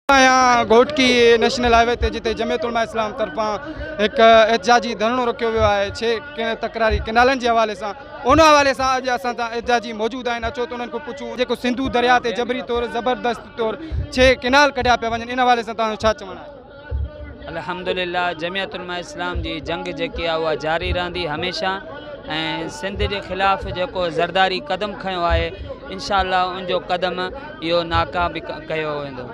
यहाँ घोट की नेशनल हाईवे ते जिते जमियत उलमा इस्लाम तरफा एक एहतजाजी धरणो रखियो वियो आहे 6 तकरारी किनालनि जे हवाले सां उन हवाले सां अॼु असां सां एहतजाजी मौजूद आहिनि। अचो त उन्हनि खां पुछूं जेको सिंधु दरिया ते जबरी तौर ज़बरदस्त तौर 6 किनाल कढिया पिया वञनि इन हवाले सां तव्हांजो छा चवणु आहे? अल्हम्दुलिल्लाह जमियत उलमा इस्लाम जी जंग जेकी आहे उहा जारी रहंदी हमेशह ऐं सिंध जे ख़िलाफ़ु जेको ज़रदारी क़दम खयो आहे इंशाअल्लाह उनजो क़दम इहो नाकाब कयो वेंदो।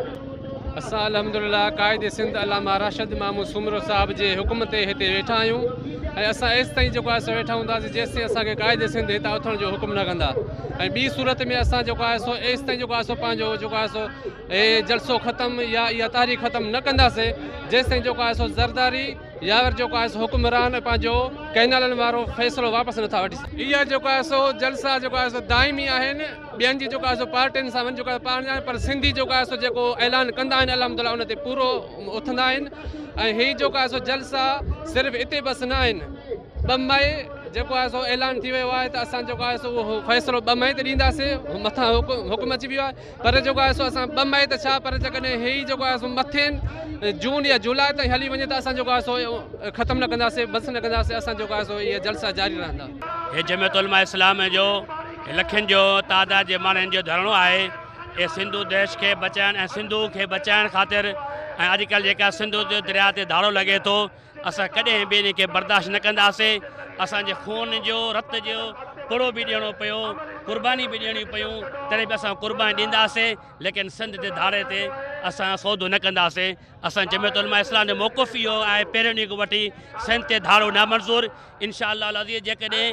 असां अल्हम्दुलिल्लाह क़ाइद सिंध अल्लामा राशिद महमूद सुमरो साहब जे हुकुम ते हिते वेठा आहियूं ऐं असां एसि ताईं जेको आहे वेठा हूंदासीं जेसि ताईं असांखे क़ाइद सिंध हितां उथण जो हुकुम न कंदा ऐं ॿी सूरत में असां जेको आहे एसि ताईं जेको आहे पंहिंजो जेको आहे जलसो ख़तमु या इहा तारीख़ ख़तमु न कंदासीं जेसि ताईं जेको आहे ज़रदारी या वरी जेको आहे हुकुमरान पंहिंजो कैनालनि वारो फ़ैसिलो वापसि नथा वठी सघनि। इहा जेको आहे जलसा जेको आहे दाइमी आहिनि ॿियनि जी जेको आहे पार्टियुनि सां जेको आहे पाण पर सिंधी जेको आहे जेको ऐलान कंदा आहिनि अल्हम्दुलिल्लाह उन ते पूरो उथंदा आहिनि ऐं हीअ जेको आहे जलसा सिर्फ़ु हिते बसि न आहिनि। 2 मई जेको आहे ऐलान थी वियो आहे त असां जेको आहे उहो फ़ैसिलो 2 मई ते ॾींदासीं मथां हुकुम अची वियो आहे पर जेको आहे असां 2 मई त छा पर जेकॾहिं हीअ जेको आहे मथे जून या जुलाई ताईं हली वञे त असां जेको आहे ख़तमु न कंदासीं बस न कंदासीं असां जेको आहे इहे जलसा जारी रहंदा। हे जमियत उलमा इस्लाम जो लखनि जो तादाद जे माण्हुनि जो धरणो आहे ये सिंधु देश के बचाइण ऐं सिंधु खे बचाइण ख़ातिर ऐं अॼुकल्ह जेका सिंधु दरिया ते धाड़ो लॻे थो असां कॾहिं बि इन खे बर्दाश्त न कंदासीं। असांजे खून जो रत जो पुड़ो बि ॾियणो पियो कुर्बानी बि ॾियणी पियूं तॾहिं बि असां कुर्बानी ॾींदासीं लेकिन सिंध जे धारे ते असां सौदो न कंदासीं। असां जमियत उलमा इस्लाम जो मौक़िफ़ इहो आहे पहिरियों ॾींहुं वठी सिंध ते धारो नामंज़ूर इंशाअल्लाह अज़ीज़ जेकॾहिं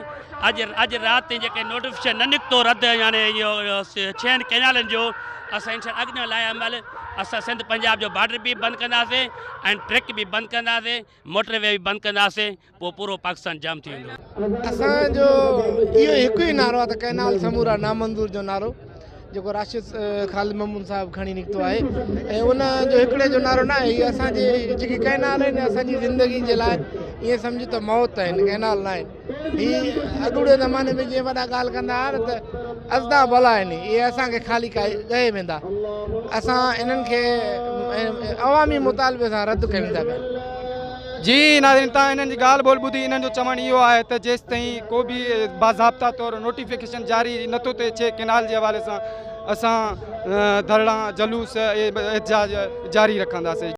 अॼु राति ताईं जेके नोटिफिकेशन न निकितो रद्द यानी इहो 6 कैनालनि जो असां इंशा अॻियां लाइ अमल असां सिंध पंजाब जो बॉर्डर बि बंदि कंदासीं ऐं ट्रैक बि बंदि कंदासीं मोटरवे बि बंदि कंदासीं पोइ पूरो पाकिस्तान जाम थी वेंदो। असांजो इहो हिकु ई नारो आहे त कैनाल समूरा नामंज़ूर जो नारो जेको राशिद ख़ालिद महमूद साहब खणी निकितो आहे ऐं उन जो हिकिड़े जो नारो न आहे। इहे असांजे जेकी कैनाल आहिनि असांजी ज़िंदगी जे लाइ ईअं सम्झो त मौत आहिनि कैनाल न आहिनि। हीअ अॻूणे ज़माने में जीअं वॾा ॻाल्हि कंदा हुआ न त अज़दा भला आहिनि इहे असांखे ख़ाली ॻए वेंदा। असां इन्हनि खे अवामी मुतालबे सां रद्द कयूं था पिया। जी नाज़रीन तव्हां इन्हनि जी ॻाल्हि ॿोल ॿुधी इन्हनि जो चवणु इहो आहे त जेसि ताईं को बि बाज़ाब्ता तौरु नोटिफिकेशन जारी नथो थिए 6 किनाल जे हवाले सां असां धरणा जलूस एहतजाज जारी रखंदासीं।